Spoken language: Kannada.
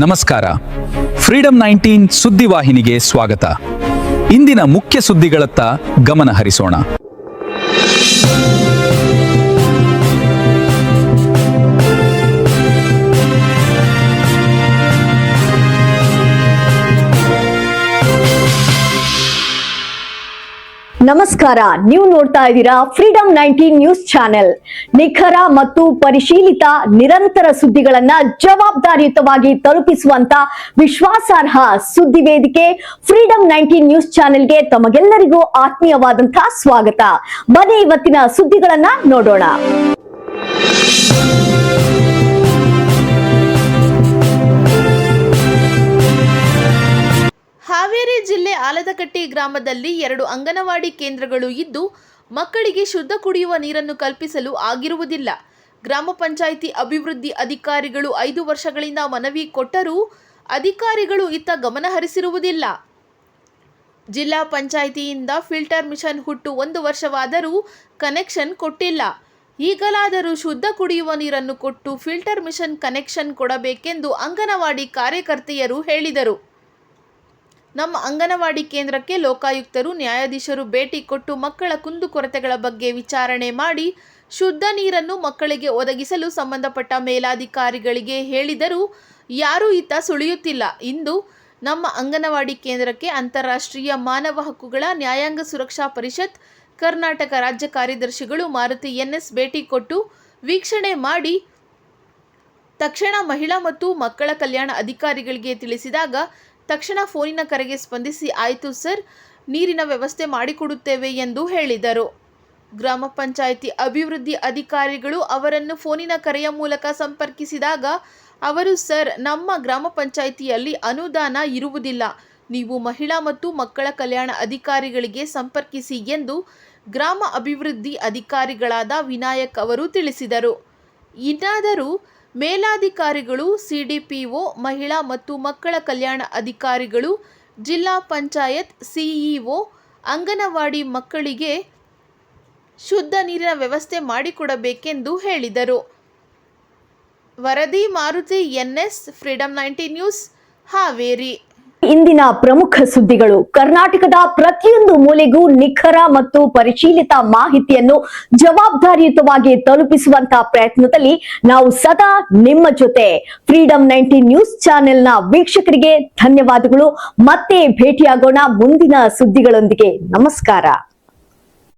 ನಮಸ್ಕಾರ. ಫ್ರೀಡಂ 19 ಸುದ್ದಿವಾಹಿನಿಗೆ ಸ್ವಾಗತ. ಇಂದಿನ ಮುಖ್ಯ ಸುದ್ದಿಗಳತ್ತ ಗಮನ ಹರಿಸೋಣ. ನಮಸ್ಕಾರ, ನೀವು ನೋಡ್ತಾ ಇದ್ದೀರಾ ಫ್ರೀಡಂ 19 ನ್ಯೂಸ್ ಚಾನೆಲ್. ನಿಖರ ಮತ್ತು ಪರಿಶೀಲಿತ ನಿರಂತರ ಸುದ್ದಿಗಳನ್ನ ಜವಾಬ್ದಾರಿಯುತವಾಗಿ ತಲುಪಿಸುವಂತ ವಿಶ್ವಾಸಾರ್ಹ ಸುದ್ದಿ ವೇದಿಕೆ ಫ್ರೀಡಂ 19 ನ್ಯೂಸ್ ಚಾನೆಲ್ಗೆ ತಮಗೆಲ್ಲರಿಗೂ ಆತ್ಮೀಯವಾದಂತಹ ಸ್ವಾಗತ. ಬನ್ನಿ ಇವತ್ತಿನ ಸುದ್ದಿಗಳನ್ನ ನೋಡೋಣ. ಹಾವೇರಿ ಜಿಲ್ಲೆ ಆಲದಕಟ್ಟಿ ಗ್ರಾಮದಲ್ಲಿ 2 ಅಂಗನವಾಡಿ ಕೇಂದ್ರಗಳು ಇದ್ದು ಮಕ್ಕಳಿಗೆ ಶುದ್ಧ ಕುಡಿಯುವ ನೀರನ್ನು ಕಲ್ಪಿಸಲು ಆಗಿರುವುದಿಲ್ಲ. ಗ್ರಾಮ ಪಂಚಾಯಿತಿ ಅಭಿವೃದ್ಧಿ ಅಧಿಕಾರಿಗಳು 5 ವರ್ಷಗಳಿಂದ ಮನವಿ ಕೊಟ್ಟರೂ ಅಧಿಕಾರಿಗಳು ಇತ್ತ ಗಮನ ಹರಿಸಿರುವುದಿಲ್ಲ. ಜಿಲ್ಲಾ ಪಂಚಾಯಿತಿಯಿಂದ ಫಿಲ್ಟರ್ ಮಿಷನ್ ಹುಟ್ಟು 1 ವರ್ಷವಾದರೂ ಕನೆಕ್ಷನ್ ಕೊಟ್ಟಿಲ್ಲ. ಈಗಲಾದರೂ ಶುದ್ಧ ಕುಡಿಯುವ ನೀರನ್ನು ಕೊಟ್ಟು ಫಿಲ್ಟರ್ ಮಿಷನ್ ಕನೆಕ್ಷನ್ ಕೊಡಬೇಕೆಂದು ಅಂಗನವಾಡಿ ಕಾರ್ಯಕರ್ತೆಯರು ಹೇಳಿದರು. ನಮ್ಮ ಅಂಗನವಾಡಿ ಕೇಂದ್ರಕ್ಕೆ ಲೋಕಾಯುಕ್ತರು, ನ್ಯಾಯಾಧೀಶರು ಭೇಟಿ ಕೊಟ್ಟು ಮಕ್ಕಳ ಕುಂದುಕೊರತೆಗಳ ಬಗ್ಗೆ ವಿಚಾರಣೆ ಮಾಡಿ ಶುದ್ಧ ನೀರನ್ನು ಮಕ್ಕಳಿಗೆ ಒದಗಿಸಲು ಸಂಬಂಧಪಟ್ಟ ಮೇಲಾಧಿಕಾರಿಗಳಿಗೆ ಹೇಳಿದರೂ ಯಾರೂ ಇತ್ತ ಸುಳಿಯುತ್ತಿಲ್ಲ. ಇಂದು ನಮ್ಮ ಅಂಗನವಾಡಿ ಕೇಂದ್ರಕ್ಕೆ ಅಂತಾರಾಷ್ಟ್ರೀಯ ಮಾನವ ಹಕ್ಕುಗಳ ನ್ಯಾಯಾಂಗ ಸುರಕ್ಷಾ ಪರಿಷತ್ ಕರ್ನಾಟಕ ರಾಜ್ಯ ಕಾರ್ಯದರ್ಶಿಗಳು ಮಾರುತಿ ಎನ್ಎಸ್ ಭೇಟಿ ಕೊಟ್ಟು ವೀಕ್ಷಣೆ ಮಾಡಿ ತಕ್ಷಣ ಮಹಿಳಾ ಮತ್ತು ಮಕ್ಕಳ ಕಲ್ಯಾಣ ಅಧಿಕಾರಿಗಳಿಗೆ ತಿಳಿಸಿದಾಗ ತಕ್ಷಣ ಫೋನಿನ ಕರೆಗೆ ಸ್ಪಂದಿಸಿ ಆಯಿತು ಸರ್, ನೀರಿನ ವ್ಯವಸ್ಥೆ ಮಾಡಿಕೊಡುತ್ತೇವೆ ಎಂದು ಹೇಳಿದರು. ಗ್ರಾಮ ಪಂಚಾಯಿತಿ ಅಭಿವೃದ್ಧಿ ಅಧಿಕಾರಿಗಳು ಅವರನ್ನು ಫೋನಿನ ಕರೆಯ ಮೂಲಕ ಸಂಪರ್ಕಿಸಿದಾಗ ಅವರು ಸರ್, ನಮ್ಮ ಗ್ರಾಮ ಪಂಚಾಯಿತಿಯಲ್ಲಿ ಅನುದಾನ ಇರುವುದಿಲ್ಲ, ನೀವು ಮಹಿಳಾ ಮತ್ತು ಮಕ್ಕಳ ಕಲ್ಯಾಣ ಅಧಿಕಾರಿಗಳಿಗೆ ಸಂಪರ್ಕಿಸಿ ಎಂದು ಗ್ರಾಮ ಅಭಿವೃದ್ಧಿ ಅಧಿಕಾರಿಗಳಾದ ವಿನಾಯಕ್ ಅವರು ತಿಳಿಸಿದರು. ಇನ್ನಾದರೂ ಮೇಲಾಧಿಕಾರಿಗಳು, ಸಿಡಿಪಿಒ, ಮಹಿಳಾ ಮತ್ತು ಮಕ್ಕಳ ಕಲ್ಯಾಣ ಅಧಿಕಾರಿಗಳು, ಜಿಲ್ಲಾ ಪಂಚಾಯತ್ ಸಿಇಒ ಅಂಗನವಾಡಿ ಮಕ್ಕಳಿಗೆ ಶುದ್ಧ ನೀರಿನ ವ್ಯವಸ್ಥೆ ಮಾಡಿಕೊಡಬೇಕೆಂದು ಹೇಳಿದರು. ವರದಿ Maruti NS, freedom 19 news, Haveri. ಇಂದಿನ ಪ್ರಮುಖ ಸುದ್ದಿಗಳು. ಕರ್ನಾಟಕದ ಪ್ರತಿಯೊಂದು ಮೂಲೆಗೂ ನಿಖರ ಮತ್ತು ಪರಿಶೀಲಿತ ಮಾಹಿತಿಯನ್ನು ಜವಾಬ್ದಾರಿಯುತವಾಗಿ ತಲುಪಿಸುವಂತಹ ಪ್ರಯತ್ನದಲ್ಲಿ ನಾವು ಸದಾ ನಿಮ್ಮ ಜೊತೆ. ಫ್ರೀಡಂ 19 ನ್ಯೂಸ್ ಚಾನೆಲ್ನ ವೀಕ್ಷಕರಿಗೆ ಧನ್ಯವಾದಗಳು. ಮತ್ತೆ ಭೇಟಿಯಾಗೋಣ ಮುಂದಿನ ಸುದ್ದಿಗಳೊಂದಿಗೆ. ನಮಸ್ಕಾರ.